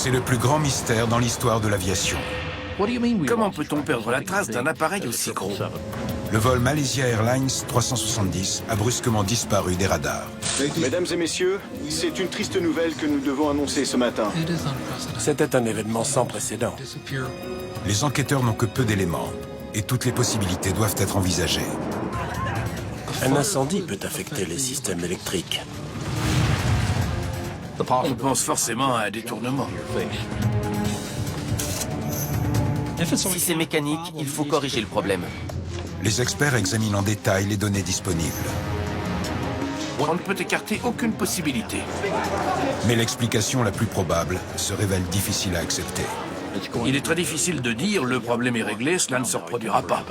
C'est le plus grand mystère dans l'histoire de l'aviation. Comment peut-on perdre la trace d'un appareil aussi gros? Le vol Malaysia Airlines 370 a brusquement disparu des radars. Mesdames et messieurs, c'est une triste nouvelle que nous devons annoncer ce matin. C'était un événement sans précédent. Les enquêteurs n'ont que peu d'éléments et toutes les possibilités doivent être envisagées. Un incendie peut affecter les systèmes électriques. On pense forcément à un détournement. Si c'est mécanique, il faut corriger le problème. Les experts examinent en détail les données disponibles. On ne peut écarter aucune possibilité. Mais l'explication la plus probable se révèle difficile à accepter. Il est très difficile de dire le problème est réglé, cela ne se reproduira pas.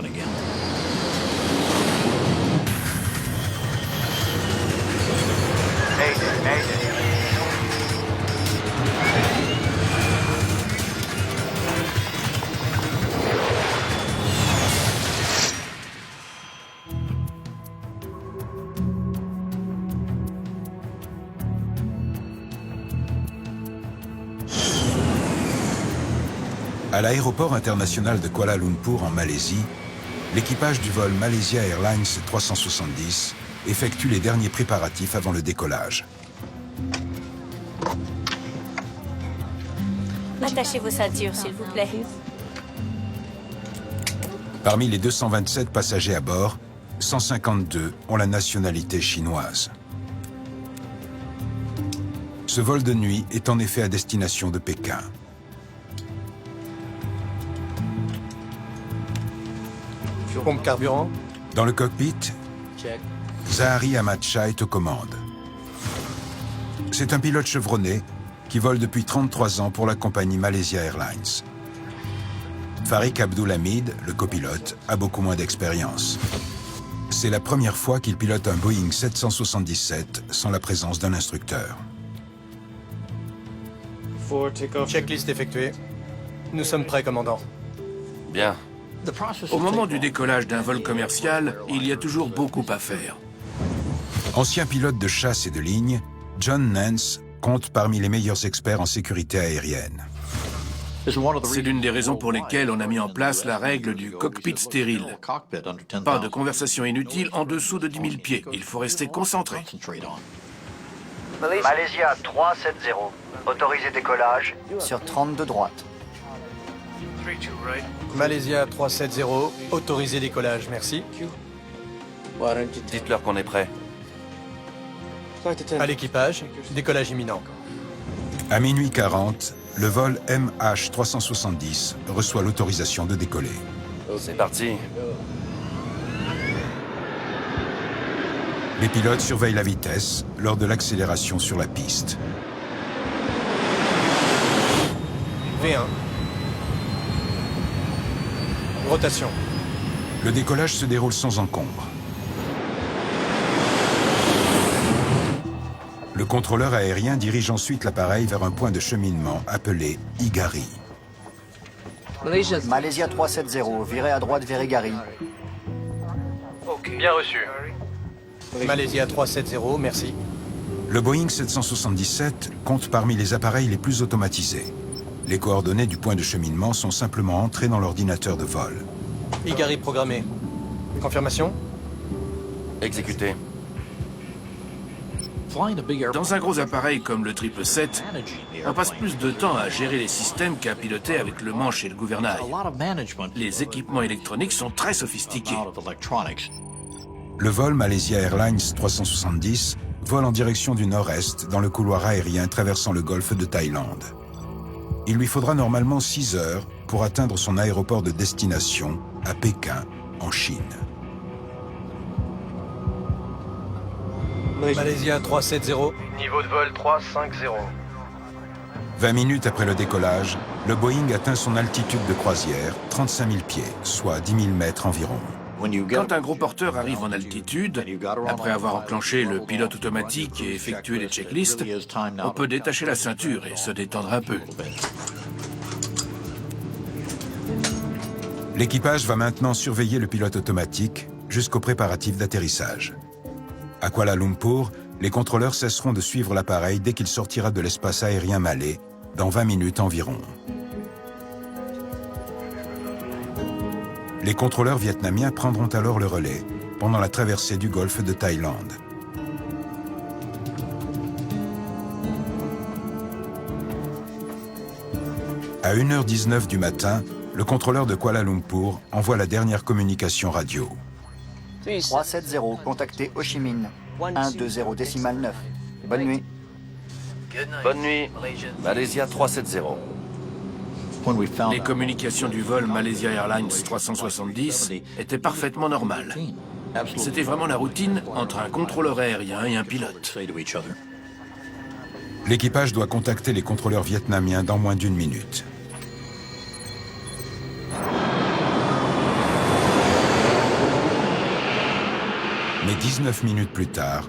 À l'aéroport international de Kuala Lumpur en Malaisie, l'équipage du vol Malaysia Airlines 370 effectue les derniers préparatifs avant le décollage. Attachez vos ceintures, s'il vous plaît. Parmi les 227 passagers à bord, 152 ont la nationalité chinoise. Ce vol de nuit est en effet à destination de Pékin. Pompe carburant. Dans le cockpit, Zahari Ahmad Shah est aux commandes. C'est un pilote chevronné qui vole depuis 33 ans pour la compagnie Malaysia Airlines. Farik Abdulhamid, le copilote, a beaucoup moins d'expérience. C'est la première fois qu'il pilote un Boeing 777 sans la présence d'un instructeur. Checklist effectuée. Nous sommes prêts, commandant. Bien. Au moment du décollage d'un vol commercial, il y a toujours beaucoup à faire. Ancien pilote de chasse et de ligne, John Nance compte parmi les meilleurs experts en sécurité aérienne. C'est l'une des raisons pour lesquelles on a mis en place la règle du cockpit stérile. Pas de conversation inutile en dessous de 10 000 pieds. Il faut rester concentré. Malaysia 370, autorisé décollage sur 32 droite. Malaysia 370, autorisé décollage, merci. Dites-leur qu'on est prêt. À l'équipage, décollage imminent. À minuit 40, le vol MH370 reçoit l'autorisation de décoller. C'est parti. Les pilotes surveillent la vitesse lors de l'accélération sur la piste. V1. Rotation. Le décollage se déroule sans encombre. Le contrôleur aérien dirige ensuite l'appareil vers un point de cheminement appelé Igari. Malaysia 370, virez à droite vers Igari. Bien reçu. Malaysia 370, merci. Le Boeing 777 compte parmi les appareils les plus automatisés. Les coordonnées du point de cheminement sont simplement entrées dans l'ordinateur de vol. Igari programmé. Confirmation? Exécuté. Dans un gros appareil comme le 777, on passe plus de temps à gérer les systèmes qu'à piloter avec le manche et le gouvernail. Les équipements électroniques sont très sophistiqués. Le vol Malaysia Airlines 370 vole en direction du nord-est dans le couloir aérien traversant le golfe de Thaïlande. Il lui faudra normalement 6 heures pour atteindre son aéroport de destination à Pékin, en Chine. Malaysia 370. Niveau de vol 350. 20 minutes après le décollage, le Boeing atteint son altitude de croisière, 35 000 pieds, soit 10 000 mètres environ. Quand un gros porteur arrive en altitude, après avoir enclenché le pilote automatique et effectué les checklists, on peut détacher la ceinture et se détendre un peu. L'équipage va maintenant surveiller le pilote automatique jusqu'aux préparatifs d'atterrissage. À Kuala Lumpur, les contrôleurs cesseront de suivre l'appareil dès qu'il sortira de l'espace aérien malais dans 20 minutes environ. Les contrôleurs vietnamiens prendront alors le relais pendant la traversée du golfe de Thaïlande. À 1h19 du matin, le contrôleur de Kuala Lumpur envoie la dernière communication radio. 370, contactez Ho Chi Minh. 120,9. Bonne nuit. Bonne nuit. Malaysia 370. Les communications du vol Malaysia Airlines 370 étaient parfaitement normales. C'était vraiment la routine entre un contrôleur aérien et un pilote. L'équipage doit contacter les contrôleurs vietnamiens dans moins d'1 minute. Mais 19 minutes plus tard,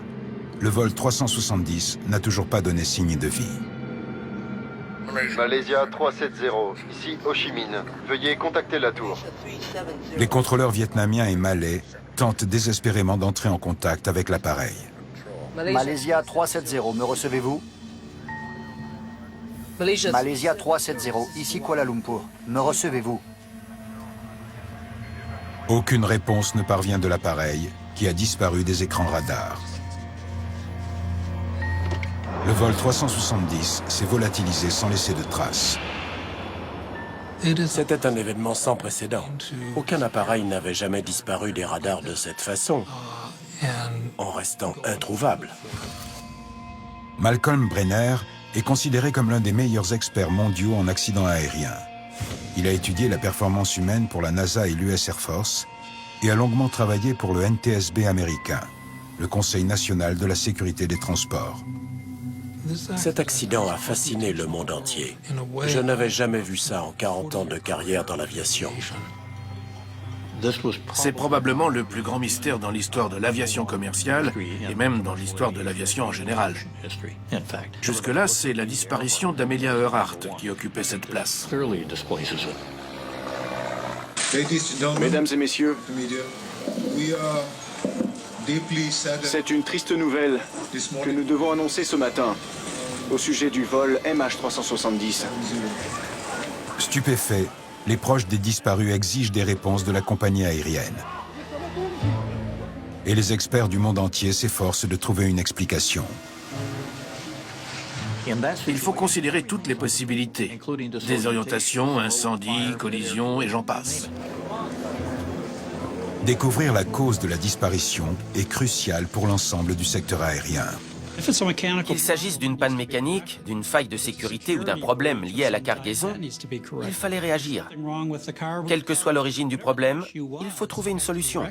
le vol 370 n'a toujours pas donné signe de vie. Malaysia 370, ici Ho Chi Minh. Veuillez contacter la tour. Les contrôleurs vietnamiens et malais tentent désespérément d'entrer en contact avec l'appareil. Malaysia 370, me recevez-vous? Malaysia 370, ici Kuala Lumpur. Me recevez-vous? Aucune réponse ne parvient de l'appareil, qui a disparu des écrans radars. Le vol 370 s'est volatilisé sans laisser de traces. C'était un événement sans précédent. Aucun appareil n'avait jamais disparu des radars de cette façon, en restant introuvable. Malcolm Brenner est considéré comme l'un des meilleurs experts mondiaux en accidents aériens. Il a étudié la performance humaine pour la NASA et l'US Air Force et a longuement travaillé pour le NTSB américain, le Conseil national de la sécurité des transports. Cet accident a fasciné le monde entier. Je n'avais jamais vu ça en 40 ans de carrière dans l'aviation. C'est probablement le plus grand mystère dans l'histoire de l'aviation commerciale et même dans l'histoire de l'aviation en général. Jusque-là, c'est la disparition d'Amelia Earhart qui occupait cette place. Mesdames et messieurs, c'est une triste nouvelle que nous devons annoncer ce matin au sujet du vol MH370. Stupéfaits, les proches des disparus exigent des réponses de la compagnie aérienne. Et les experts du monde entier s'efforcent de trouver une explication. Il faut considérer toutes les possibilités. Désorientation, incendie, collision et j'en passe. Découvrir la cause de la disparition est crucial pour l'ensemble du secteur aérien. Qu'il s'agisse d'une panne mécanique, d'une faille de sécurité ou d'un problème lié à la cargaison, il fallait réagir. Quelle que soit l'origine du problème, il faut trouver une solution.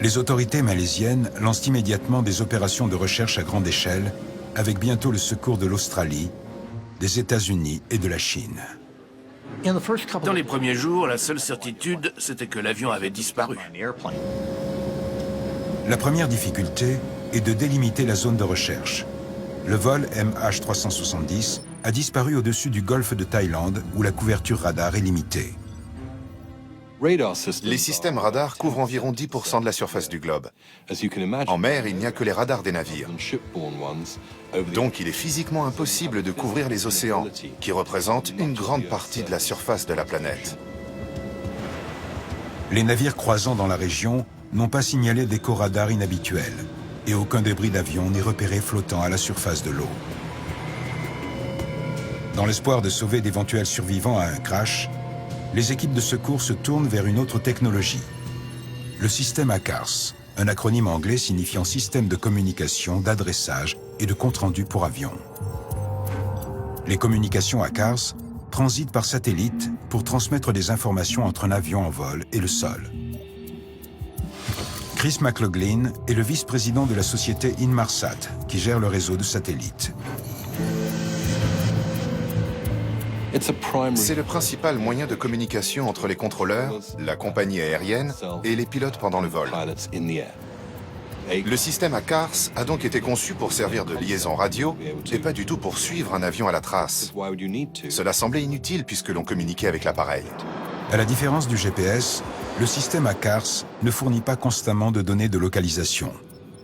Les autorités malaisiennes lancent immédiatement des opérations de recherche à grande échelle, avec bientôt le secours de l'Australie, des États-Unis et de la Chine. Dans les premiers jours, la seule certitude, c'était que l'avion avait disparu. La première difficulté est de délimiter la zone de recherche. Le vol MH370 a disparu au-dessus du golfe de Thaïlande, où la couverture radar est limitée. Les systèmes radars couvrent environ 10% de la surface du globe. En mer, il n'y a que les radars des navires. Donc il est physiquement impossible de couvrir les océans, qui représentent une grande partie de la surface de la planète. Les navires croisant dans la région n'ont pas signalé d'écho radar inhabituel, et aucun débris d'avion n'est repéré flottant à la surface de l'eau. Dans l'espoir de sauver d'éventuels survivants à un crash, les équipes de secours se tournent vers une autre technologie. Le système ACARS, un acronyme anglais signifiant système de communication, d'adressage et de compte-rendu pour avion. Les communications ACARS transitent par satellite pour transmettre des informations entre un avion en vol et le sol. Chris McLaughlin est le vice-président de la société Inmarsat, qui gère le réseau de satellites. C'est le principal moyen de communication entre les contrôleurs, la compagnie aérienne et les pilotes pendant le vol. Le système ACARS a donc été conçu pour servir de liaison radio et pas du tout pour suivre un avion à la trace. Cela semblait inutile puisque l'on communiquait avec l'appareil. À la différence du GPS, le système ACARS ne fournit pas constamment de données de localisation.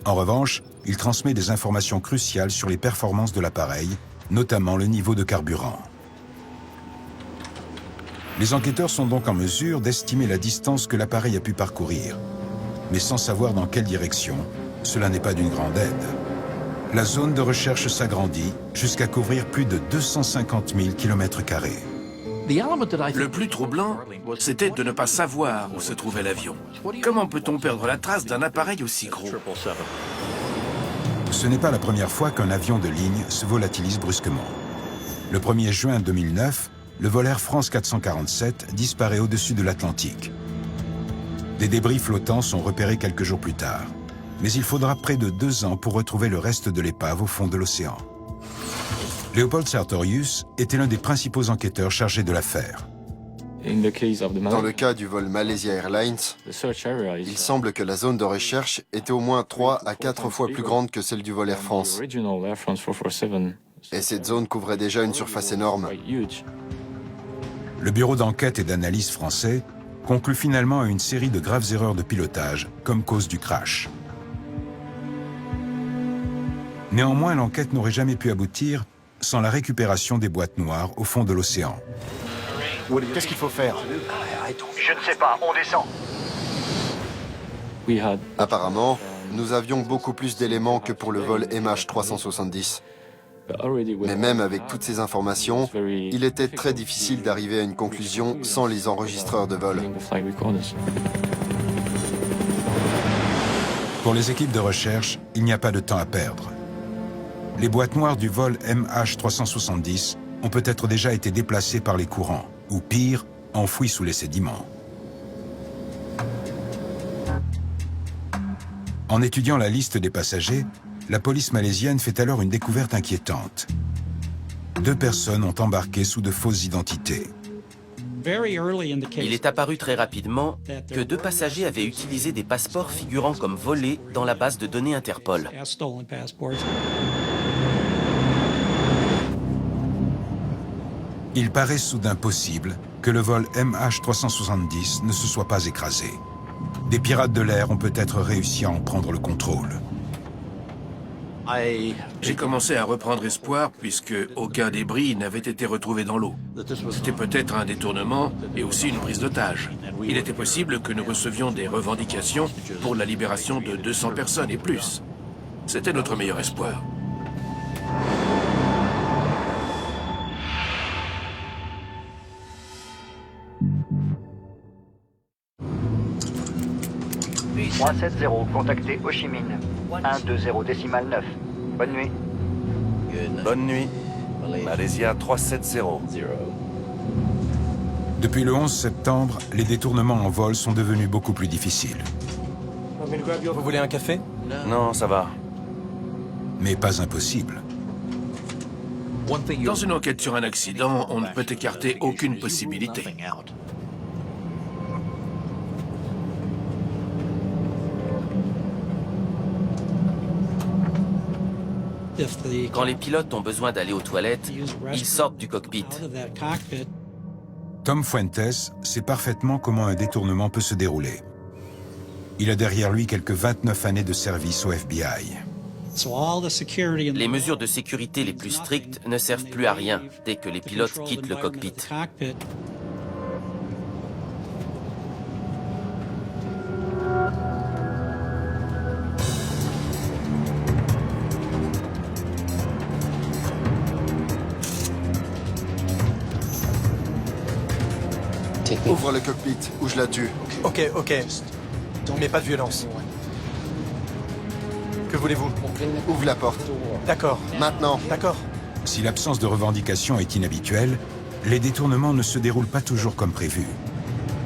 En revanche, il transmet des informations cruciales sur les performances de l'appareil notamment le niveau de carburant. Les enquêteurs sont donc en mesure d'estimer la distance que l'appareil a pu parcourir. Mais sans savoir dans quelle direction, cela n'est pas d'une grande aide. La zone de recherche s'agrandit jusqu'à couvrir plus de 250 000 km². Le plus troublant, c'était de ne pas savoir où se trouvait l'avion. Comment peut-on perdre la trace d'un appareil aussi gros? Ce n'est pas la première fois qu'un avion de ligne se volatilise brusquement. Le 1er juin 2009, le vol Air France 447 disparaît au-dessus de l'Atlantique. Des débris flottants sont repérés quelques jours plus tard. Mais il faudra près de 2 ans pour retrouver le reste de l'épave au fond de l'océan. Leopold Sartorius était l'un des principaux enquêteurs chargés de l'affaire. Dans le cas du vol Malaysia Airlines, il semble que la zone de recherche était au moins 3 à 4 fois plus grande que celle du vol Air France. Et cette zone couvrait déjà une surface énorme. Le bureau d'enquête et d'analyse français conclut finalement à une série de graves erreurs de pilotage comme cause du crash. Néanmoins, l'enquête n'aurait jamais pu aboutir sans la récupération des boîtes noires au fond de l'océan. Qu'est-ce qu'il faut faire? Je ne sais pas, on descend. Apparemment, nous avions beaucoup plus d'éléments que pour le vol MH370. Mais même avec toutes ces informations, il était très difficile d'arriver à une conclusion sans les enregistreurs de vol. Pour les équipes de recherche, il n'y a pas de temps à perdre. Les boîtes noires du vol MH370 ont peut-être déjà été déplacées par les courants, ou pire, enfouies sous les sédiments. En étudiant la liste des passagers, la police malaisienne fait alors une découverte inquiétante. 2 personnes ont embarqué sous de fausses identités. Il est apparu très rapidement que 2 passagers avaient utilisé des passeports figurant comme volés dans la base de données Interpol. Il paraît soudain possible que le vol MH370 ne se soit pas écrasé. Des pirates de l'air ont peut-être réussi à en prendre le contrôle. J'ai commencé à reprendre espoir puisque aucun débris n'avait été retrouvé dans l'eau. C'était peut-être un détournement et aussi une prise d'otage. Il était possible que nous recevions des revendications pour la libération de 200 personnes et plus. C'était notre meilleur espoir. « 370, contactez Ho Chi Minh. 120 décimal 9. Bonne nuit. Bonne nuit. Malaysia 370. Depuis le 11 septembre, les détournements en vol sont devenus beaucoup plus difficiles. Vous voulez un café? Non, ça va. Mais pas impossible. Dans une enquête sur un accident, on ne peut écarter aucune possibilité. Quand les pilotes ont besoin d'aller aux toilettes, ils sortent du cockpit. Tom Fuentes sait parfaitement comment un détournement peut se dérouler. Il a derrière lui quelques 29 années de service au FBI. Les mesures de sécurité les plus strictes ne servent plus à rien dès que les pilotes quittent le cockpit. Ouvre le cockpit ou je la tue. Ok. Mais pas de violence. Que voulez-vous? Ouvre la porte. D'accord. Maintenant. D'accord. Si l'absence de revendication est inhabituelle, les détournements ne se déroulent pas toujours comme prévu.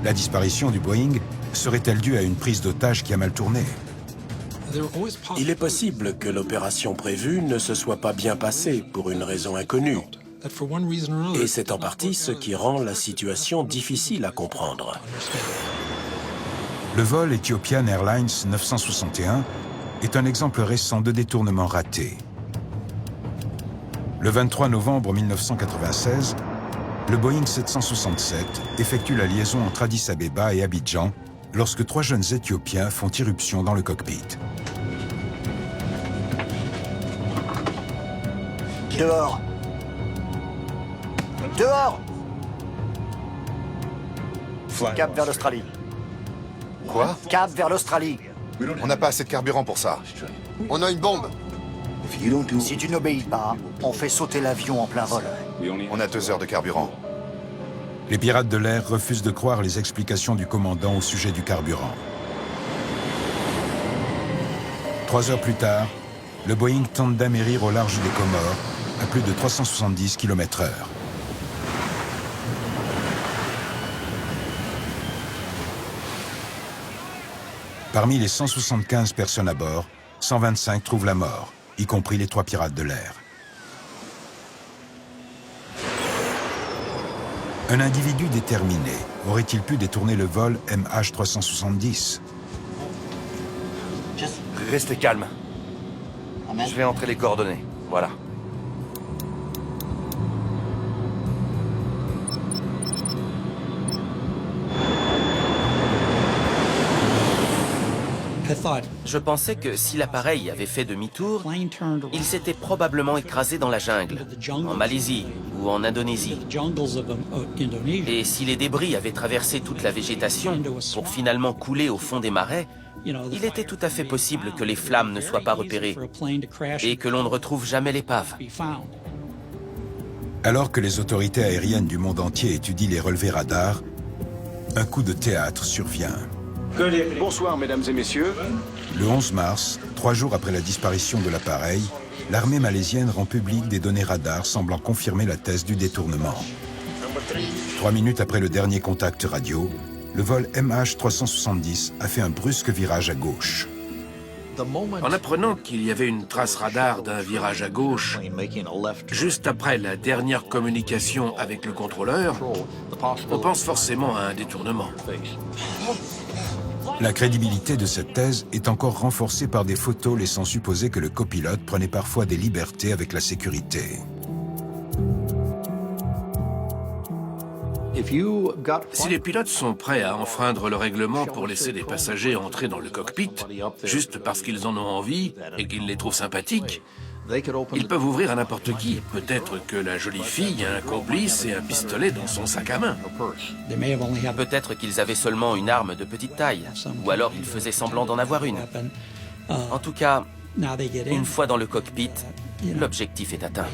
La disparition du Boeing serait-elle due à une prise d'otage qui a mal tourné? Il est possible que l'opération prévue ne se soit pas bien passée pour une raison inconnue. Et c'est en partie ce qui rend la situation difficile à comprendre. Le vol Ethiopian Airlines 961 est un exemple récent de détournement raté. Le 23 novembre 1996, le Boeing 767 effectue la liaison entre Addis Abeba et Abidjan lorsque 3 jeunes Éthiopiens font irruption dans le cockpit. Dehors. Dehors! Cap vers l'Australie. Quoi? Cap vers l'Australie. On n'a pas assez de carburant pour ça. On a une bombe. Si tu n'obéis pas, on fait sauter l'avion en plein vol. On a 2 heures de carburant. Les pirates de l'air refusent de croire les explications du commandant au sujet du carburant. 3 heures plus tard, le Boeing tente d'amérir au large des Comores, à plus de 370 km/h. Parmi les 175 personnes à bord, 125 trouvent la mort, y compris les 3 pirates de l'air. Un individu déterminé aurait-il pu détourner le vol MH370? Restez calme. Je vais entrer les coordonnées. Voilà. Je pensais que si l'appareil avait fait demi-tour, il s'était probablement écrasé dans la jungle, en Malaisie ou en Indonésie. Et si les débris avaient traversé toute la végétation pour finalement couler au fond des marais, il était tout à fait possible que les flammes ne soient pas repérées et que l'on ne retrouve jamais l'épave. Alors que les autorités aériennes du monde entier étudient les relevés radars, un coup de théâtre survient. Bonsoir, mesdames et messieurs. Le 11 mars, 3 jours après la disparition de l'appareil, l'armée malaisienne rend publique des données radars semblant confirmer la thèse du détournement. 3 minutes après le dernier contact radio, le vol MH370 a fait un brusque virage à gauche. En apprenant qu'il y avait une trace radar d'un virage à gauche, juste après la dernière communication avec le contrôleur, on pense forcément à un détournement. La crédibilité de cette thèse est encore renforcée par des photos laissant supposer que le copilote prenait parfois des libertés avec la sécurité. Si les pilotes sont prêts à enfreindre le règlement pour laisser des passagers entrer dans le cockpit, juste parce qu'ils en ont envie et qu'ils les trouvent sympathiques, ils peuvent ouvrir à n'importe qui. Peut-être que la jolie fille a un complice et un pistolet dans son sac à main. Peut-être qu'ils avaient seulement une arme de petite taille, ou alors ils faisaient semblant d'en avoir une. En tout cas, une fois dans le cockpit, l'objectif est atteint.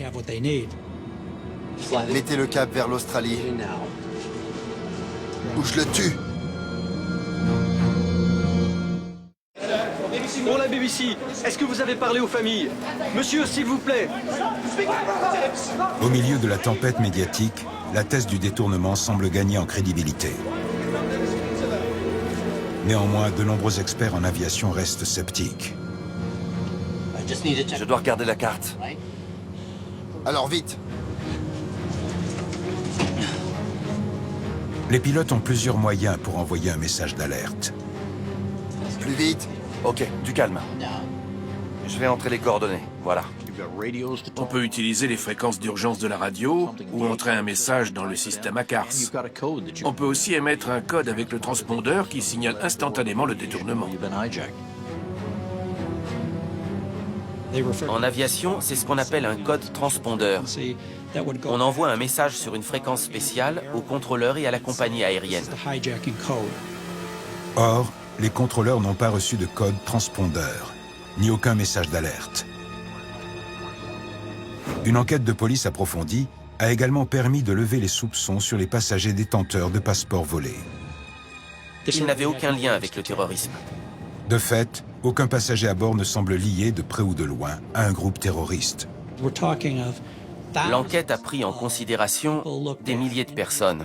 Mettez le cap vers l'Australie. Ou je le tue. Pour la BBC, est-ce que vous avez parlé aux familles? Monsieur, s'il vous plaît. Au milieu de la tempête médiatique, la thèse du détournement semble gagner en crédibilité. Néanmoins, de nombreux experts en aviation restent sceptiques. Je dois regarder la carte. Alors vite. Les pilotes ont plusieurs moyens pour envoyer un message d'alerte. Plus vite. Ok, du calme. Je vais entrer les coordonnées. Voilà. On peut utiliser les fréquences d'urgence de la radio ou entrer un message dans le système ACARS. On peut aussi émettre un code avec le transpondeur qui signale instantanément le détournement. En aviation, c'est ce qu'on appelle un code transpondeur. On envoie un message sur une fréquence spéciale au contrôleur et à la compagnie aérienne. Or, les contrôleurs n'ont pas reçu de code transpondeur, ni aucun message d'alerte. Une enquête de police approfondie a également permis de lever les soupçons sur les passagers détenteurs de passeports volés. Ils n'avaient aucun lien avec le terrorisme. De fait, aucun passager à bord ne semble lié, de près ou de loin, à un groupe terroriste. L'enquête a pris en considération des milliers de personnes.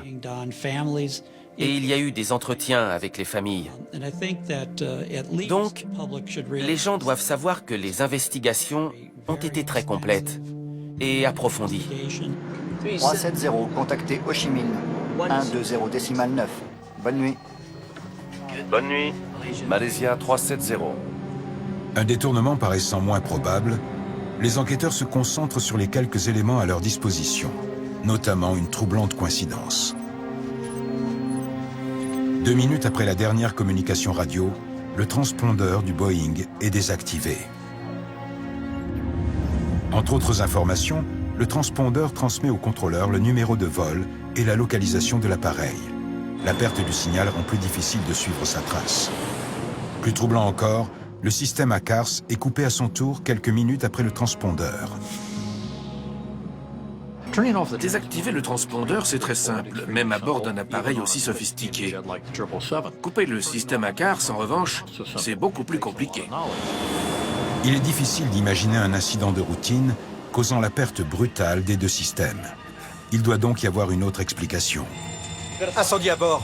Et il y a eu des entretiens avec les familles. Donc, les gens doivent savoir que les investigations ont été très complètes et approfondies. 370, contactez Ho Chi Minh. 120 décimal 9. Bonne nuit. Bonne nuit. Malaysia 370. Un détournement paraissant moins probable, les enquêteurs se concentrent sur les quelques éléments à leur disposition, notamment une troublante coïncidence. 2 minutes après la dernière communication radio, le transpondeur du Boeing est désactivé. Entre autres informations, le transpondeur transmet au contrôleur le numéro de vol et la localisation de l'appareil. La perte du signal rend plus difficile de suivre sa trace. Plus troublant encore, le système ACARS est coupé à son tour quelques minutes après le transpondeur. Désactiver le transpondeur, c'est très simple, même à bord d'un appareil aussi sophistiqué. Couper le système ACARS, en revanche, c'est beaucoup plus compliqué. Il est difficile d'imaginer un incident de routine causant la perte brutale des deux systèmes. Il doit donc y avoir une autre explication. Incendie à bord.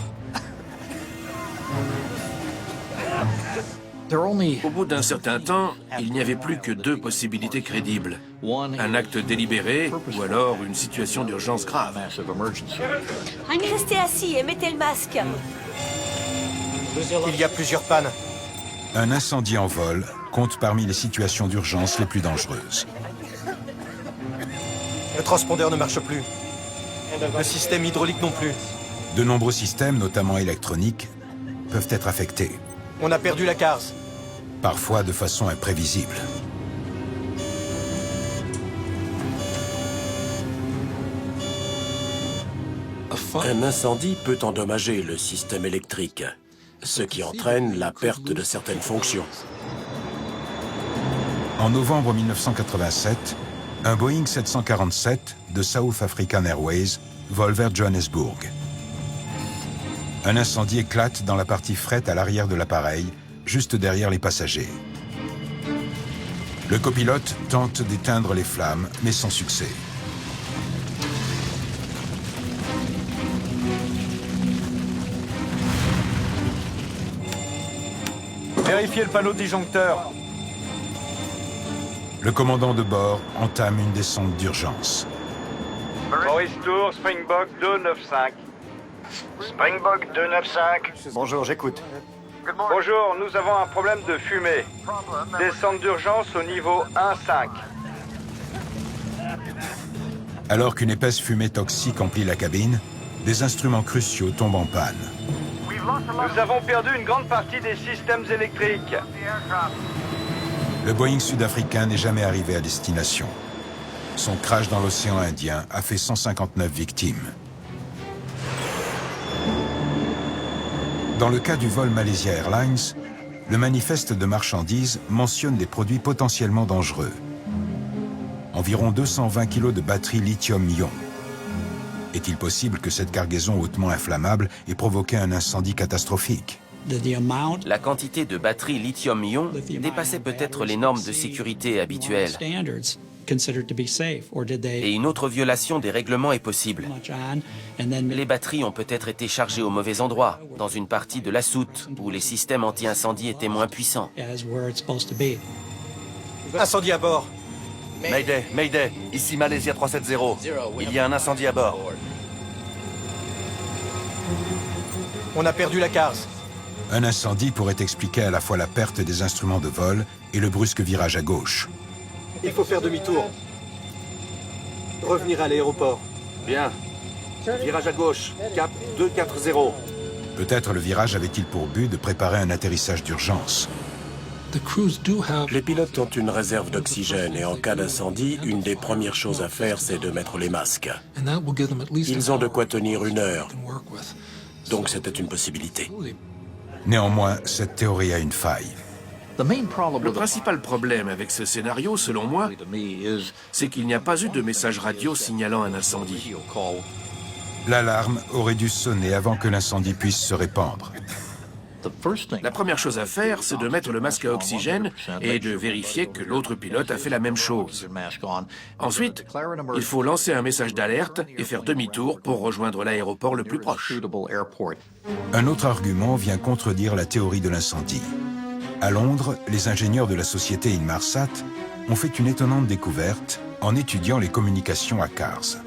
Au bout d'un certain temps, il n'y avait plus que deux possibilités crédibles. Un acte délibéré ou alors une situation d'urgence grave. Restez assis et mettez le masque. Il y a plusieurs pannes. Un incendie en vol compte parmi les situations d'urgence les plus dangereuses. Le transpondeur ne marche plus. Le système hydraulique non plus. De nombreux systèmes, notamment électroniques, peuvent être affectés. On a perdu la CARS. Parfois de façon imprévisible. Un incendie peut endommager le système électrique, ce qui entraîne la perte de certaines fonctions. En novembre 1987, un Boeing 747 de South African Airways vole vers Johannesburg. Un incendie éclate dans la partie fret à l'arrière de l'appareil, juste derrière les passagers. Le copilote tente d'éteindre les flammes, mais sans succès. Vérifiez le panneau disjoncteur. Le commandant de bord entame une descente d'urgence. Maurice Tour, Springbok 295. Springbok 295. Bonjour, j'écoute. Bonjour, nous avons un problème de fumée. Descente d'urgence au niveau 1-5. Alors qu'une épaisse fumée toxique emplit la cabine, des instruments cruciaux tombent en panne. Nous avons perdu une grande partie des systèmes électriques. Le Boeing sud-africain n'est jamais arrivé à destination. Son crash dans l'océan Indien a fait 159 victimes. Dans le cas du vol Malaysia Airlines, le manifeste de marchandises mentionne des produits potentiellement dangereux. Environ 220 kg de batterie lithium-ion. Est-il possible que cette cargaison hautement inflammable ait provoqué un incendie catastrophique? La quantité de batterie lithium-ion dépassait peut-être les normes de sécurité habituelles. Et une autre violation des règlements est possible. Les batteries ont peut-être été chargées au mauvais endroit, dans une partie de la soute, où les systèmes anti-incendie étaient moins puissants. Incendie à bord. Mayday, Mayday, ici Malaysia 370. Il y a un incendie à bord. On a perdu la CARS. Un incendie pourrait expliquer à la fois la perte des instruments de vol et le brusque virage à gauche. Il faut faire demi-tour. Revenir à l'aéroport. Bien. Virage à gauche, cap 240. Peut-être le virage avait-il pour but de préparer un atterrissage d'urgence. Les pilotes ont une réserve d'oxygène et en cas d'incendie, une des premières choses à faire, c'est de mettre les masques. Ils ont de quoi tenir 1 heure. Donc c'était une possibilité. Néanmoins, cette théorie a une faille. Le principal problème avec ce scénario, selon moi, c'est qu'il n'y a pas eu de message radio signalant un incendie. L'alarme aurait dû sonner avant que l'incendie puisse se répandre. La première chose à faire, c'est de mettre le masque à oxygène et de vérifier que l'autre pilote a fait la même chose. Ensuite, il faut lancer un message d'alerte et faire demi-tour pour rejoindre l'aéroport le plus proche. Un autre argument vient contredire la théorie de l'incendie. À Londres, les ingénieurs de la société Inmarsat ont fait une étonnante découverte en étudiant les communications ACARS.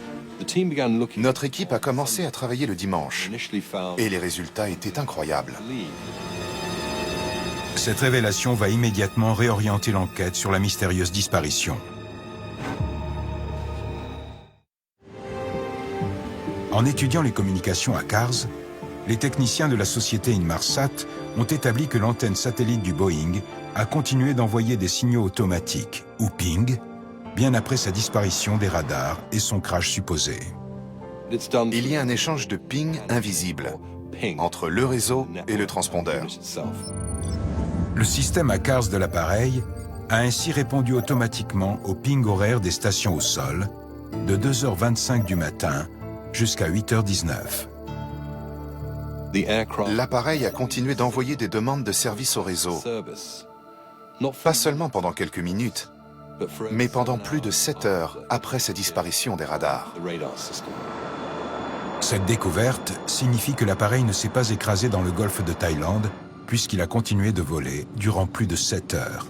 Notre équipe a commencé à travailler le dimanche et les résultats étaient incroyables. Cette révélation va immédiatement réorienter l'enquête sur la mystérieuse disparition. En étudiant les communications ACARS, les techniciens de la société Inmarsat ont établi que l'antenne satellite du Boeing a continué d'envoyer des signaux automatiques, ou ping, bien après sa disparition des radars et son crash supposé. Il y a un échange de ping invisible entre le réseau et le transpondeur. Le système ACARS de l'appareil a ainsi répondu automatiquement au ping horaire des stations au sol de 2h25 du matin jusqu'à 8h19. L'appareil a continué d'envoyer des demandes de service au réseau, pas seulement pendant quelques minutes, mais pendant plus de 7 heures après sa disparition des radars. Cette découverte signifie que l'appareil ne s'est pas écrasé dans le golfe de Thaïlande, puisqu'il a continué de voler durant plus de 7 heures.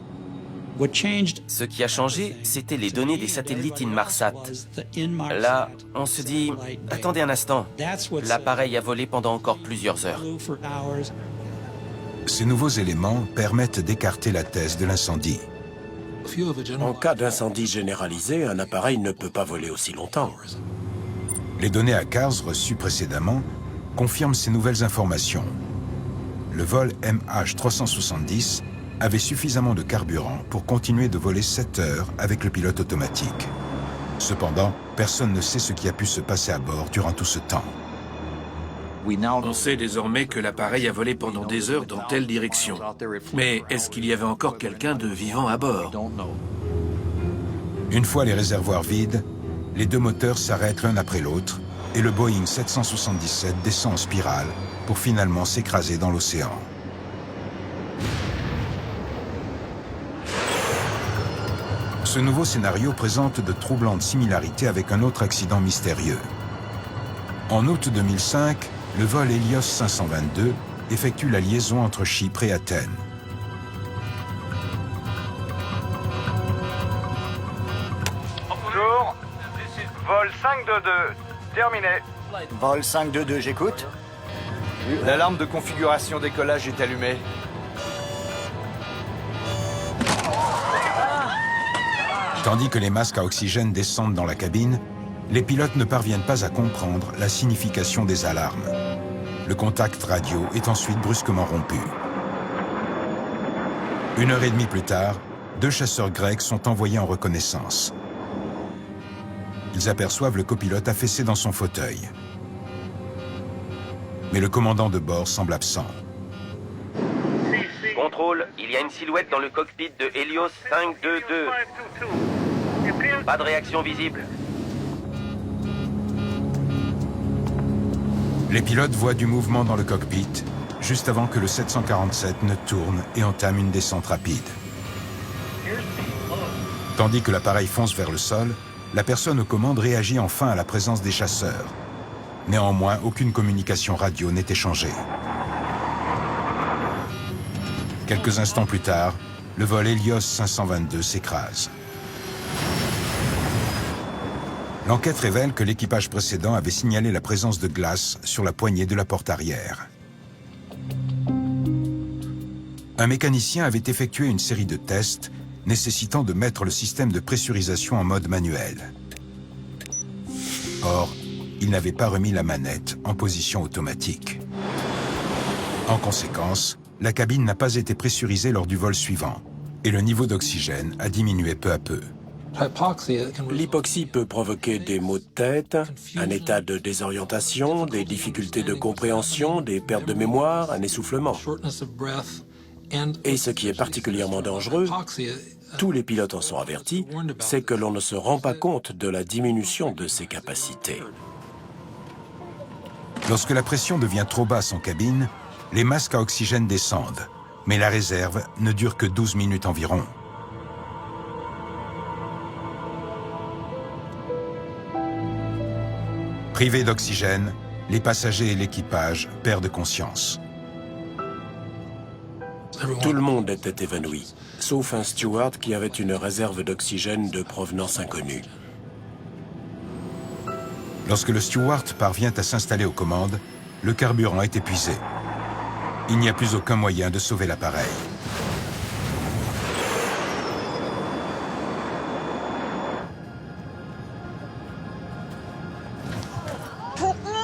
Ce qui a changé, c'était les données des satellites Inmarsat. Là, on se dit, attendez un instant, l'appareil a volé pendant encore plusieurs heures. Ces nouveaux éléments permettent d'écarter la thèse de l'incendie. En cas d'incendie généralisé, un appareil ne peut pas voler aussi longtemps. Les données ACARS reçues précédemment confirment ces nouvelles informations. Le vol MH370 avait suffisamment de carburant pour continuer de voler 7 heures avec le pilote automatique. Cependant, personne ne sait ce qui a pu se passer à bord durant tout ce temps. On sait désormais que l'appareil a volé pendant des heures dans telle direction. Mais est-ce qu'il y avait encore quelqu'un de vivant à bord? Une fois les réservoirs vides, les deux moteurs s'arrêtent l'un après l'autre et le Boeing 777 descend en spirale pour finalement s'écraser dans l'océan. Ce nouveau scénario présente de troublantes similarités avec un autre accident mystérieux. En août 2005, le vol Helios 522 effectue la liaison entre Chypre et Athènes. Bonjour, vol 522, terminé. Vol 522, j'écoute. L'alarme de configuration décollage est allumée. Tandis que les masques à oxygène descendent dans la cabine, les pilotes ne parviennent pas à comprendre la signification des alarmes. Le contact radio est ensuite brusquement rompu. 1h30 plus tard, 2 chasseurs grecs sont envoyés en reconnaissance. Ils aperçoivent le copilote affaissé dans son fauteuil. Mais le commandant de bord semble absent. Contrôle, il y a une silhouette dans le cockpit de Helios 522. Pas de réaction visible. Les pilotes voient du mouvement dans le cockpit, juste avant que le 747 ne tourne et entame une descente rapide. Tandis que l'appareil fonce vers le sol, la personne aux commandes réagit enfin à la présence des chasseurs. Néanmoins, aucune communication radio n'est échangée. Quelques instants plus tard, le vol Helios 522 s'écrase. L'enquête révèle que l'équipage précédent avait signalé la présence de glace sur la poignée de la porte arrière. Un mécanicien avait effectué une série de tests nécessitant de mettre le système de pressurisation en mode manuel. Or, il n'avait pas remis la manette en position automatique. En conséquence, la cabine n'a pas été pressurisée lors du vol suivant et le niveau d'oxygène a diminué peu à peu. L'hypoxie peut provoquer des maux de tête, un état de désorientation, des difficultés de compréhension, des pertes de mémoire, un essoufflement. Et ce qui est particulièrement dangereux, tous les pilotes en sont avertis, c'est que l'on ne se rend pas compte de la diminution de ses capacités. Lorsque la pression devient trop basse en cabine, les masques à oxygène descendent, mais la réserve ne dure que 12 minutes environ. Privés d'oxygène, les passagers et l'équipage perdent conscience. Tout le monde était évanoui, sauf un steward qui avait une réserve d'oxygène de provenance inconnue. Lorsque le steward parvient à s'installer aux commandes, le carburant est épuisé. Il n'y a plus aucun moyen de sauver l'appareil.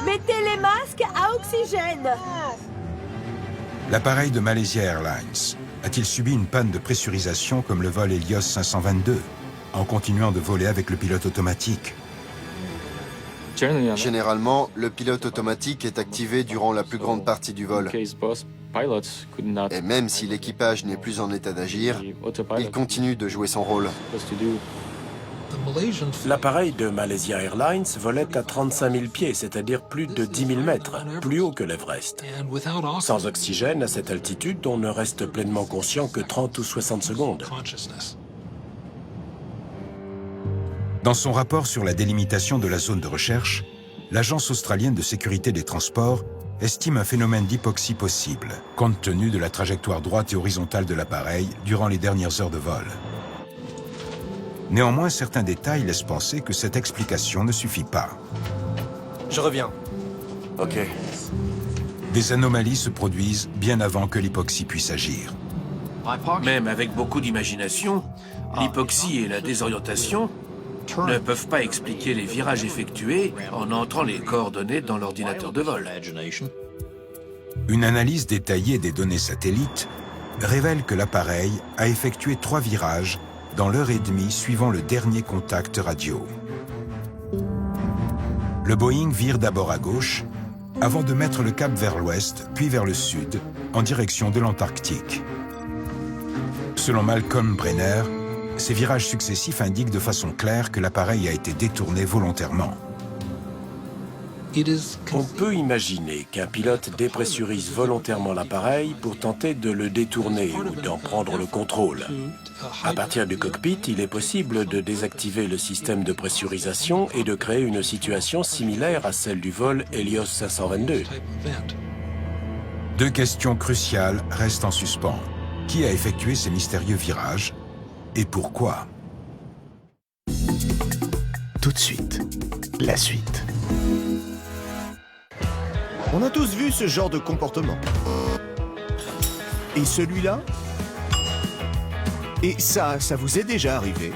Mettez les masques à oxygène. L'appareil de Malaysia Airlines a-t-il subi une panne de pressurisation comme le vol Helios 522? en continuant de voler avec le pilote automatique. Généralement, le pilote automatique est activé durant la plus grande partie du vol. Et même si l'équipage n'est plus en état d'agir, il continue de jouer son rôle. L'appareil de Malaysia Airlines volait à 35 000 pieds, c'est-à-dire plus de 10 000 mètres, plus haut que l'Everest. Sans oxygène, à cette altitude, on ne reste pleinement conscient que 30 ou 60 secondes. Dans son rapport sur la délimitation de la zone de recherche, l'Agence australienne de sécurité des transports estime un phénomène d'hypoxie possible, compte tenu de la trajectoire droite et horizontale de l'appareil durant les dernières heures de vol. Néanmoins, certains détails laissent penser que cette explication ne suffit pas. Je reviens. Ok. Des anomalies se produisent bien avant que l'hypoxie puisse agir. Même avec beaucoup d'imagination, l'hypoxie et la désorientation ne peuvent pas expliquer les virages effectués en entrant les coordonnées dans l'ordinateur de vol. Une analyse détaillée des données satellites révèle que l'appareil a effectué 3 virages dans l'heure et demie suivant le dernier contact radio. Le Boeing vire d'abord à gauche, avant de mettre le cap vers l'ouest, puis vers le sud, en direction de l'Antarctique. Selon Malcolm Brenner, ces virages successifs indiquent de façon claire que l'appareil a été détourné volontairement. On peut imaginer qu'un pilote dépressurise volontairement l'appareil pour tenter de le détourner ou d'en prendre le contrôle. À partir du cockpit, il est possible de désactiver le système de pressurisation et de créer une situation similaire à celle du vol Helios 522. 2 questions cruciales restent en suspens. Qui a effectué ces mystérieux virages et pourquoi? Tout de suite, la suite. On a tous vu ce genre de comportement. Et celui-là? Et ça vous est déjà arrivé?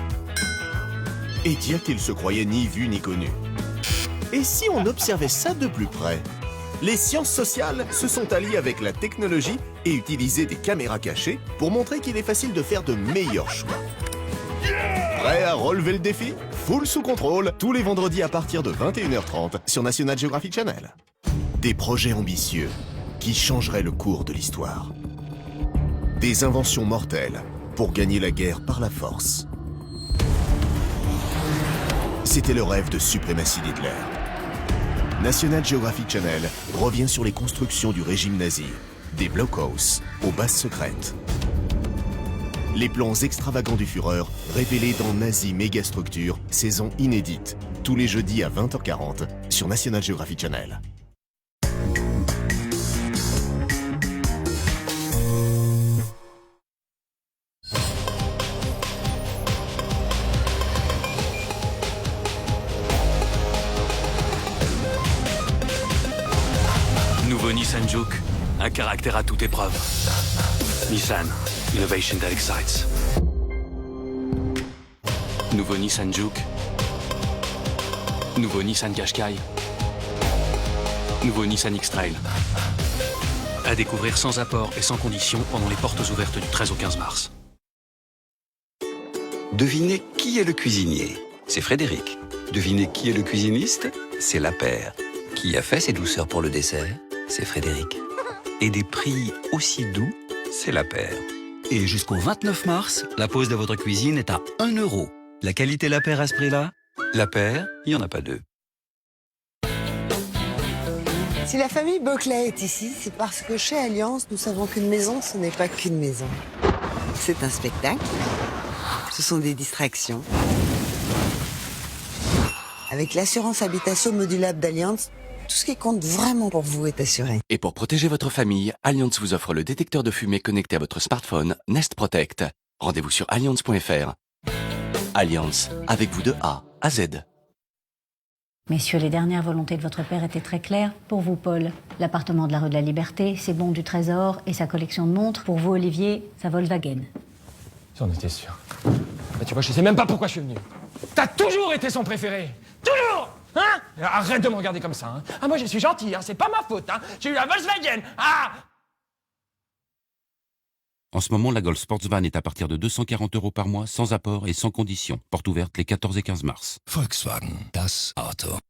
Et dire qu'il se croyait ni vu ni connu. Et si on observait ça de plus près? Les sciences sociales se sont alliées avec la technologie et utilisé des caméras cachées pour montrer qu'il est facile de faire de meilleurs choix. Prêt à relever le défi? Full sous contrôle, tous les vendredis à partir de 21h30 sur National Geographic Channel. Des projets ambitieux qui changeraient le cours de l'histoire. Des inventions mortelles pour gagner la guerre par la force. C'était le rêve de suprématie d'Hitler. National Geographic Channel revient sur les constructions du régime nazi, des blockhaus aux bases secrètes. Les plans extravagants du Führer révélés dans Nazi Mégastructure, saison inédite, tous les jeudis à 20h40 sur National Geographic Channel. Nouveau Nissan Juke, un caractère à toute épreuve. Nissan, innovation that excites. Nouveau Nissan Juke. Nouveau Nissan Qashqai. Nouveau Nissan X-Trail. À découvrir sans apport et sans condition pendant les portes ouvertes du 13 au 15 mars. Devinez qui est le cuisinier? C'est Frédéric. Devinez qui est le cuisiniste? C'est Lapeyre. Qui a fait ses douceurs pour le dessert? C'est Frédéric. Et des prix aussi doux? C'est Lapeyre. Et jusqu'au 29 mars, la pause de votre cuisine est à 1 €. La qualité Lapeyre à ce prix-là? Lapeyre, il n'y en a pas 2. Si la famille Boclet est ici, c'est parce que chez Allianz, nous savons qu'une maison, ce n'est pas qu'une maison. C'est un spectacle. Ce sont des distractions. Avec l'assurance habitation modulable d'Allianz, tout ce qui compte vraiment pour vous est assuré. Et pour protéger votre famille, Allianz vous offre le détecteur de fumée connecté à votre smartphone Nest Protect. Rendez-vous sur allianz.fr. Allianz, avec vous de A à Z. Messieurs, les dernières volontés de votre père étaient très claires. Pour vous, Paul, l'appartement de la rue de la Liberté, ses bons du Trésor et sa collection de montres. Pour vous, Olivier, sa Volkswagen. J'en étais sûr. Bah, tu vois, je sais même pas pourquoi je suis venu. T'as toujours été son préféré. Toujours. Hein? Arrête de me regarder comme ça. Hein. Ah, moi, je suis gentil, hein. C'est pas ma faute. Hein. J'ai eu la Volkswagen. Ah! En ce moment, la Golf Sportsvan est à partir de 240 € par mois, sans apport et sans condition. Porte ouverte les 14 et 15 mars. Volkswagen, das Auto.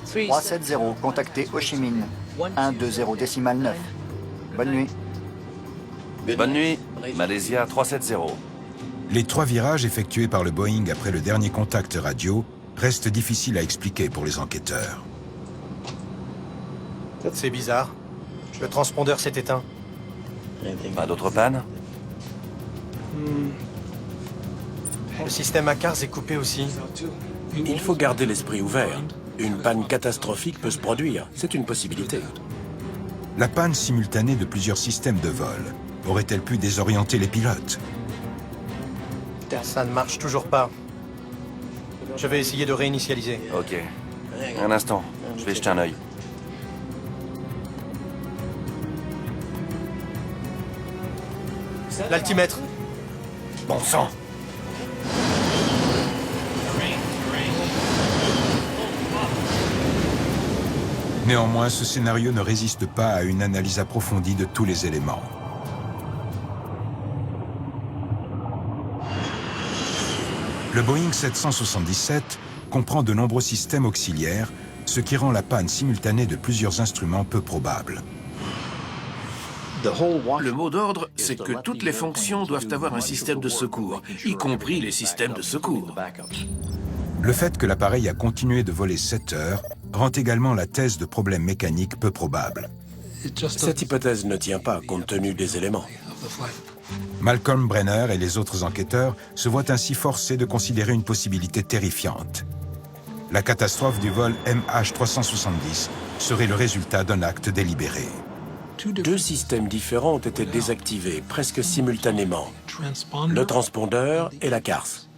« 370, contactez Ho Chi Minh. 120 décimal 9. Bonne nuit. Bonne nuit, Malaysia 370. Les 3 virages effectués par le Boeing après le dernier contact radio restent difficiles à expliquer pour les enquêteurs. C'est bizarre. Le transpondeur s'est éteint. Pas d'autres pannes? Le système ACARS est coupé aussi. Il faut garder l'esprit ouvert. Une panne catastrophique peut se produire. C'est une possibilité. La panne simultanée de plusieurs systèmes de vol aurait-elle pu désorienter les pilotes? Ça ne marche toujours pas. Je vais essayer de réinitialiser. Ok. Un instant, je vais jeter un œil. L'altimètre. Bon sang. Néanmoins, ce scénario ne résiste pas à une analyse approfondie de tous les éléments. Le Boeing 777 comprend de nombreux systèmes auxiliaires, ce qui rend la panne simultanée de plusieurs instruments peu probable. Le mot d'ordre, c'est que toutes les fonctions doivent avoir un système de secours, y compris les systèmes de secours. Le fait que l'appareil a continué de voler 7 heures rend également la thèse de problèmes mécaniques peu probable. Cette hypothèse ne tient pas compte tenu des éléments. Malcolm Brenner et les autres enquêteurs se voient ainsi forcés de considérer une possibilité terrifiante. La catastrophe du vol MH370 serait le résultat d'un acte délibéré. 2 systèmes différents ont été désactivés presque simultanément. Le transpondeur et la CARS.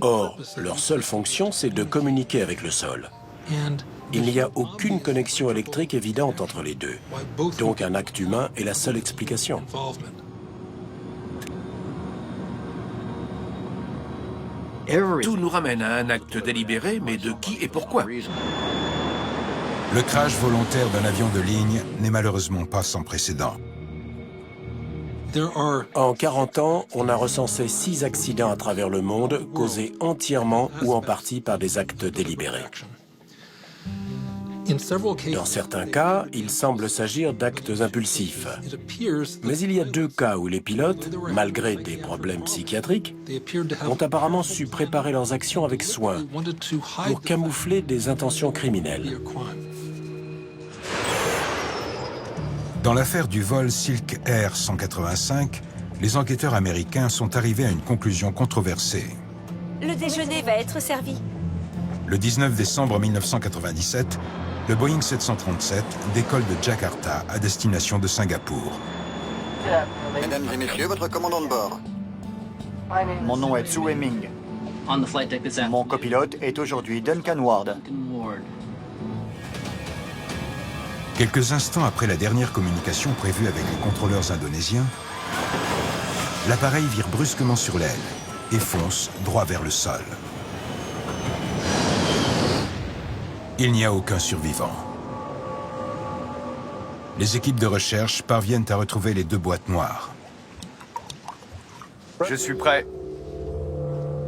Or, leur seule fonction, c'est de communiquer avec le sol. Il n'y a aucune connexion électrique évidente entre les deux. Donc un acte humain est la seule explication. Tout nous ramène à un acte délibéré, mais de qui et pourquoi? Le crash volontaire d'un avion de ligne n'est malheureusement pas sans précédent. En 40 ans, on a recensé 6 accidents à travers le monde causés entièrement ou en partie par des actes délibérés. Dans certains cas, il semble s'agir d'actes impulsifs. Mais il y a 2 cas où les pilotes, malgré des problèmes psychiatriques, ont apparemment su préparer leurs actions avec soin pour camoufler des intentions criminelles. Dans l'affaire du vol Silk Air 185, les enquêteurs américains sont arrivés à une conclusion controversée. Le déjeuner va être servi. Le 19 décembre 1997, le Boeing 737 décolle de Jakarta à destination de Singapour. Mesdames et messieurs, votre commandant de bord. Mon nom est Tsu Heming. Mon copilote est aujourd'hui Duncan Ward. Quelques instants après la dernière communication prévue avec les contrôleurs indonésiens, l'appareil vire brusquement sur l'aile et fonce droit vers le sol. Il n'y a aucun survivant. Les équipes de recherche parviennent à retrouver les 2 boîtes noires. Je suis prêt.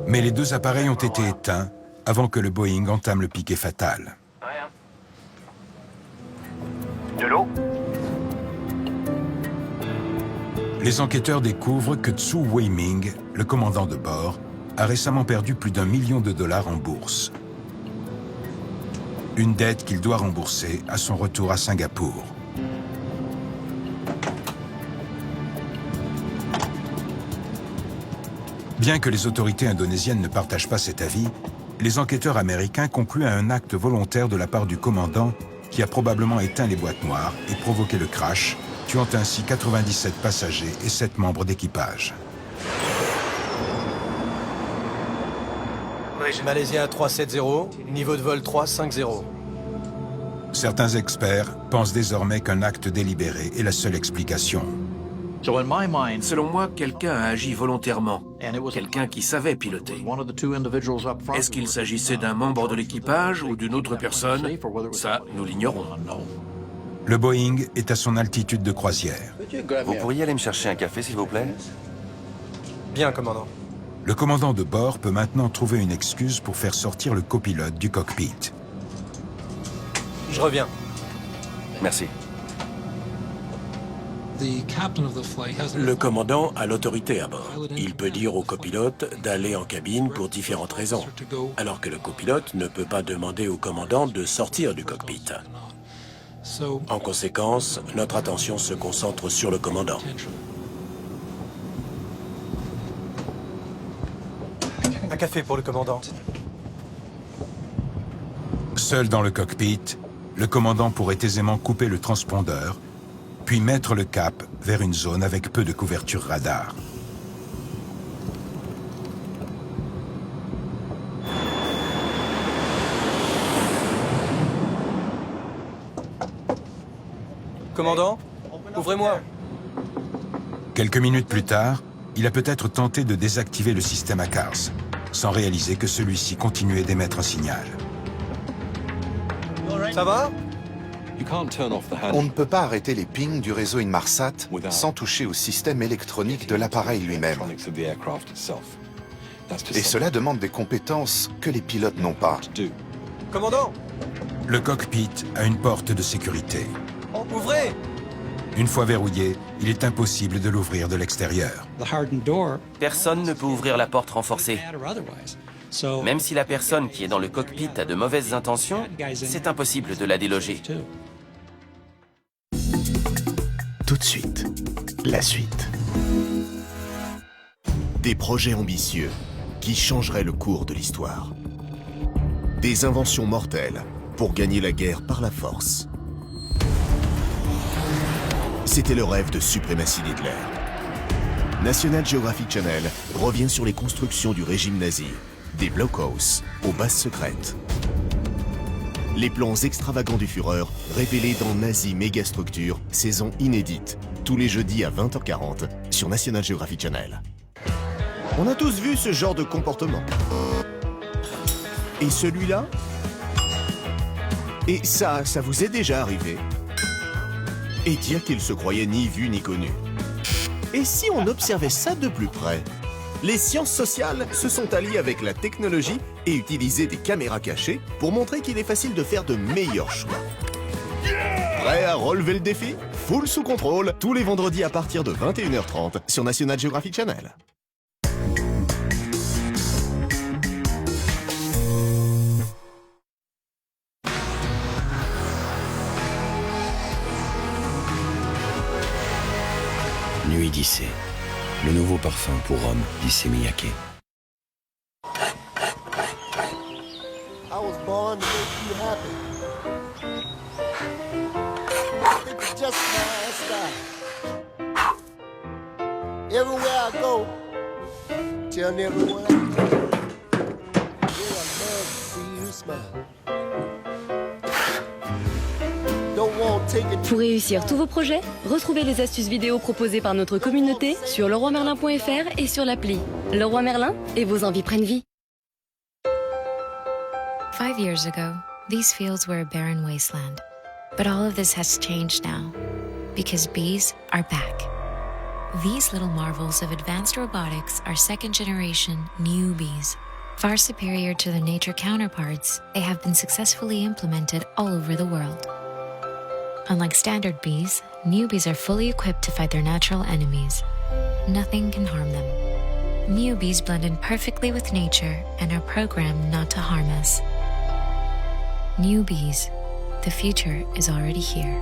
Mais les 2 appareils ont été éteints avant que le Boeing entame le piqué fatal. De l'eau? Les enquêteurs découvrent que Tsu Wei-ming, le commandant de bord, a récemment perdu plus d'1 million de dollars en bourse. Une dette qu'il doit rembourser à son retour à Singapour. Bien que les autorités indonésiennes ne partagent pas cet avis, les enquêteurs américains concluent à un acte volontaire de la part du commandant qui a probablement éteint les boîtes noires et provoqué le crash, tuant ainsi 97 passagers et 7 membres d'équipage. Malaysia 370, niveau de vol 350. Certains experts pensent désormais qu'un acte délibéré est la seule explication. Selon moi, quelqu'un a agi volontairement. Quelqu'un qui savait piloter. Est-ce qu'il s'agissait d'un membre de l'équipage ou d'une autre personne? Ça, nous l'ignorons. Le Boeing est à son altitude de croisière. Vous pourriez aller me chercher un café, s'il vous plaît? Bien, commandant. Le commandant de bord peut maintenant trouver une excuse pour faire sortir le copilote du cockpit. Je reviens. Merci. Le commandant a l'autorité à bord. Il peut dire au copilote d'aller en cabine pour différentes raisons, alors que le copilote ne peut pas demander au commandant de sortir du cockpit. En conséquence, notre attention se concentre sur le commandant. Un café pour le commandant. Seul dans le cockpit, le commandant pourrait aisément couper le transpondeur, puis mettre le cap vers une zone avec peu de couverture radar. Commandant, ouvrez-moi. Quelques minutes plus tard, il a peut-être tenté de désactiver le système ACARS, sans réaliser que celui-ci continuait d'émettre un signal. Ça va? On ne peut pas arrêter les pings du réseau Inmarsat sans toucher au système électronique de l'appareil lui-même. Et cela demande des compétences que les pilotes n'ont pas. Commandant! Le cockpit a une porte de sécurité. Ouvrez! Une fois verrouillé, il est impossible de l'ouvrir de l'extérieur. Personne ne peut ouvrir la porte renforcée. Même si la personne qui est dans le cockpit a de mauvaises intentions, c'est impossible de la déloger. Tout de suite, la suite. Des projets ambitieux qui changeraient le cours de l'histoire. Des inventions mortelles pour gagner la guerre par la force. C'était le rêve de suprématie d'Hitler. National Geographic Channel revient sur les constructions du régime nazi, des blockhaus aux bases secrètes. Les plans extravagants du Führer révélés dans Nazi Mégastructure, saison inédite, tous les jeudis à 20h40 sur National Geographic Channel. On a tous vu ce genre de comportement. Et celui-là? Et ça vous est déjà arrivé? Et dire qu'il se croyait ni vu ni connu. Et si on observait ça de plus près? Les sciences sociales se sont alliées avec la technologie et utilisé des caméras cachées pour montrer qu'il est facile de faire de meilleurs choix. Prêt à relever le défi? Full sous contrôle, tous les vendredis à partir de 21h30 sur National Geographic Channel. Nuit d'Issée, le nouveau parfum pour homme d'Issey Miyake. I was born to make you happy. It's just my style. Everywhere I go, tell everyone I can. Yeah, I love to see you smile. Pour réussir tous vos projets, retrouvez les astuces vidéo proposées par notre communauté sur leroymerlin.fr et sur l'appli. Leroy Merlin, et vos envies prennent vie. 5 years ago, these fields were a barren wasteland. But all of this has changed now, because bees are back. These little marvels of advanced robotics are second-generation new bees. Far superior to their nature counterparts, they have been successfully implemented all over the world. Unlike standard bees, new bees are fully equipped to fight their natural enemies. Nothing can harm them. New bees blend in perfectly with nature and are programmed not to harm us. New bees, the future is already here.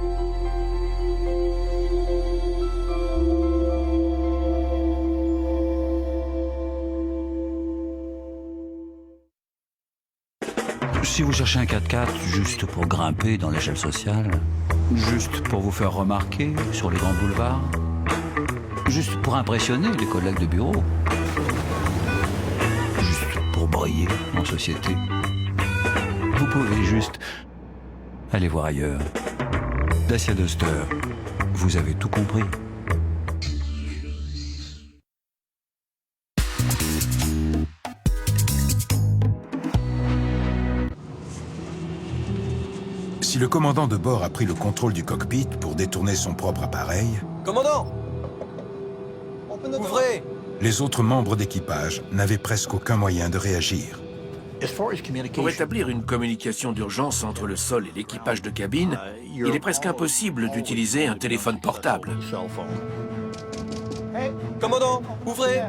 Si vous cherchez un 4x4 juste pour grimper dans l'échelle sociale, juste pour vous faire remarquer sur les grands boulevards, juste pour impressionner les collègues de bureau, juste pour briller en société, vous pouvez juste aller voir ailleurs. Dacia Duster, vous avez tout compris. Si le commandant de bord a pris le contrôle du cockpit pour détourner son propre appareil... Commandant! Ouvrez! Les autres membres d'équipage n'avaient presque aucun moyen de réagir. Pour établir une communication d'urgence entre le sol et l'équipage de cabine, il est presque impossible d'utiliser un téléphone portable. Commandant, ouvrez!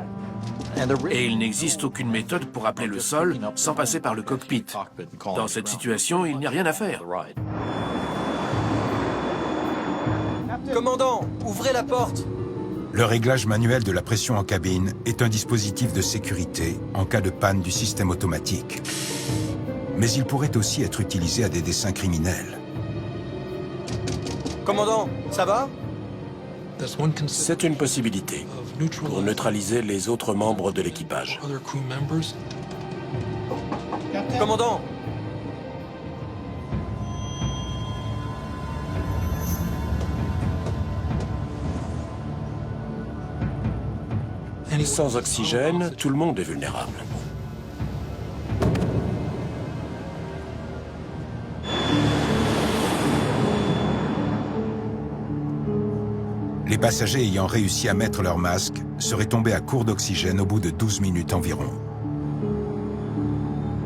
Et il n'existe aucune méthode pour appeler le sol sans passer par le cockpit. Dans cette situation, il n'y a rien à faire. Commandant, ouvrez la porte! Le réglage manuel de la pression en cabine est un dispositif de sécurité en cas de panne du système automatique. Mais il pourrait aussi être utilisé à des desseins criminels. Commandant, ça va? C'est une possibilité pour neutraliser les autres membres de l'équipage. Commandant! Sans oxygène, tout le monde est vulnérable. Les passagers ayant réussi à mettre leur masque seraient tombés à court d'oxygène au bout de 12 minutes environ.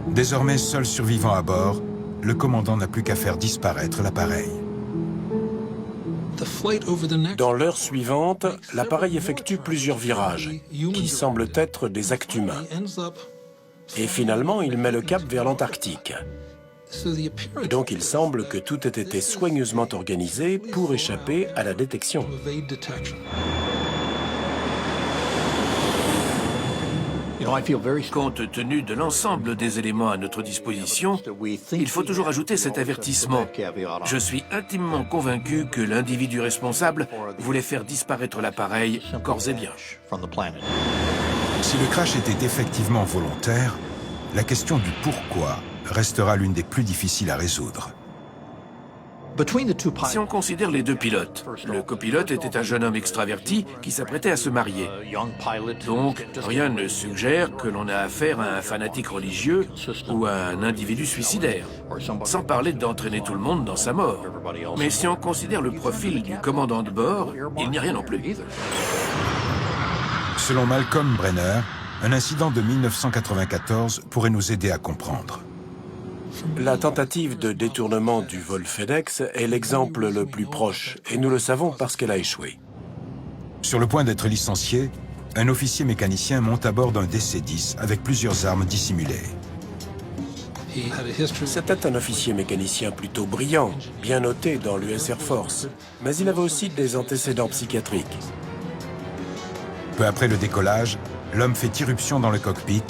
Désormais seul survivant à bord, le commandant n'a plus qu'à faire disparaître l'appareil. Dans l'heure suivante, l'appareil effectue plusieurs virages, qui semblent être des actes humains. Et finalement, il met le cap vers l'Antarctique. Donc il semble que tout ait été soigneusement organisé pour échapper à la détection. Compte tenu de l'ensemble des éléments à notre disposition, il faut toujours ajouter cet avertissement. Je suis intimement convaincu que l'individu responsable voulait faire disparaître l'appareil corps et bien. Si le crash était effectivement volontaire, la question du pourquoi restera l'une des plus difficiles à résoudre. Si on considère les deux pilotes, le copilote était un jeune homme extraverti qui s'apprêtait à se marier. Donc, rien ne suggère que l'on a affaire à un fanatique religieux ou à un individu suicidaire, sans parler d'entraîner tout le monde dans sa mort. Mais si on considère le profil du commandant de bord, il n'y a rien non plus. Selon Malcolm Brenner, un incident de 1994 pourrait nous aider à comprendre. La tentative de détournement du vol FedEx est l'exemple le plus proche, et nous le savons parce qu'elle a échoué. Sur le point d'être licencié, un officier mécanicien monte à bord d'un DC-10 avec plusieurs armes dissimulées. C'était un officier mécanicien plutôt brillant, bien noté dans l'US Air Force, mais il avait aussi des antécédents psychiatriques. Peu après le décollage, l'homme fait irruption dans le cockpit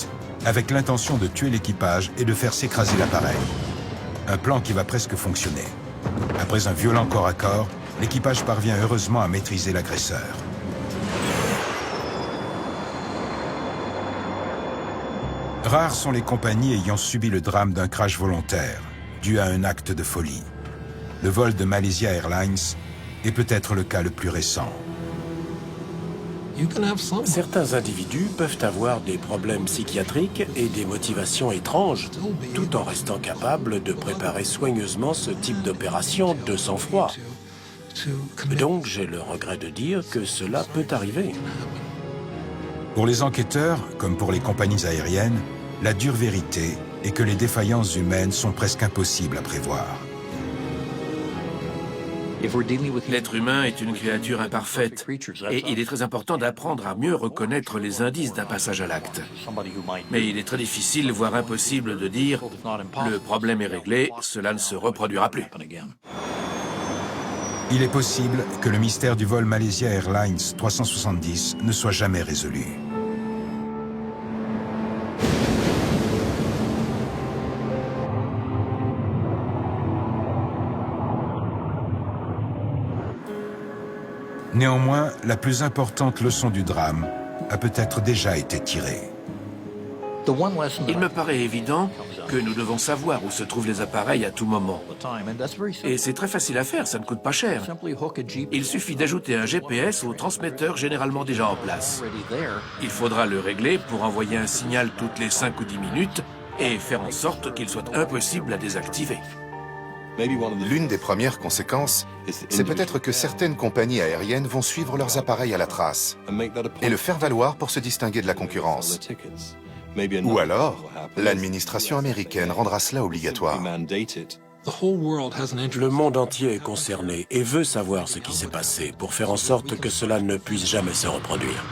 avec l'intention de tuer l'équipage et de faire s'écraser l'appareil. Un plan qui va presque fonctionner. Après un violent corps à corps, l'équipage parvient heureusement à maîtriser l'agresseur. Rares sont les compagnies ayant subi le drame d'un crash volontaire, dû à un acte de folie. Le vol de Malaysia Airlines est peut-être le cas le plus récent. Certains individus peuvent avoir des problèmes psychiatriques et des motivations étranges, tout en restant capables de préparer soigneusement ce type d'opération de sang-froid. Donc j'ai le regret de dire que cela peut arriver. Pour les enquêteurs, comme pour les compagnies aériennes, la dure vérité est que les défaillances humaines sont presque impossibles à prévoir. L'être humain est une créature imparfaite et il est très important d'apprendre à mieux reconnaître les indices d'un passage à l'acte. Mais il est très difficile, voire impossible de dire « le problème est réglé, cela ne se reproduira plus ». Il est possible que le mystère du vol Malaysia Airlines 370 ne soit jamais résolu. Néanmoins, la plus importante leçon du drame a peut-être déjà été tirée. Il me paraît évident que nous devons savoir où se trouvent les appareils à tout moment. Et c'est très facile à faire, ça ne coûte pas cher. Il suffit d'ajouter un GPS au transmetteur généralement déjà en place. Il faudra le régler pour envoyer un signal toutes les 5 ou 10 minutes et faire en sorte qu'il soit impossible à désactiver. L'une des premières conséquences, c'est peut-être que certaines compagnies aériennes vont suivre leurs appareils à la trace et le faire valoir pour se distinguer de la concurrence. Ou alors, l'administration américaine rendra cela obligatoire. Le monde entier est concerné et veut savoir ce qui s'est passé pour faire en sorte que cela ne puisse jamais se reproduire.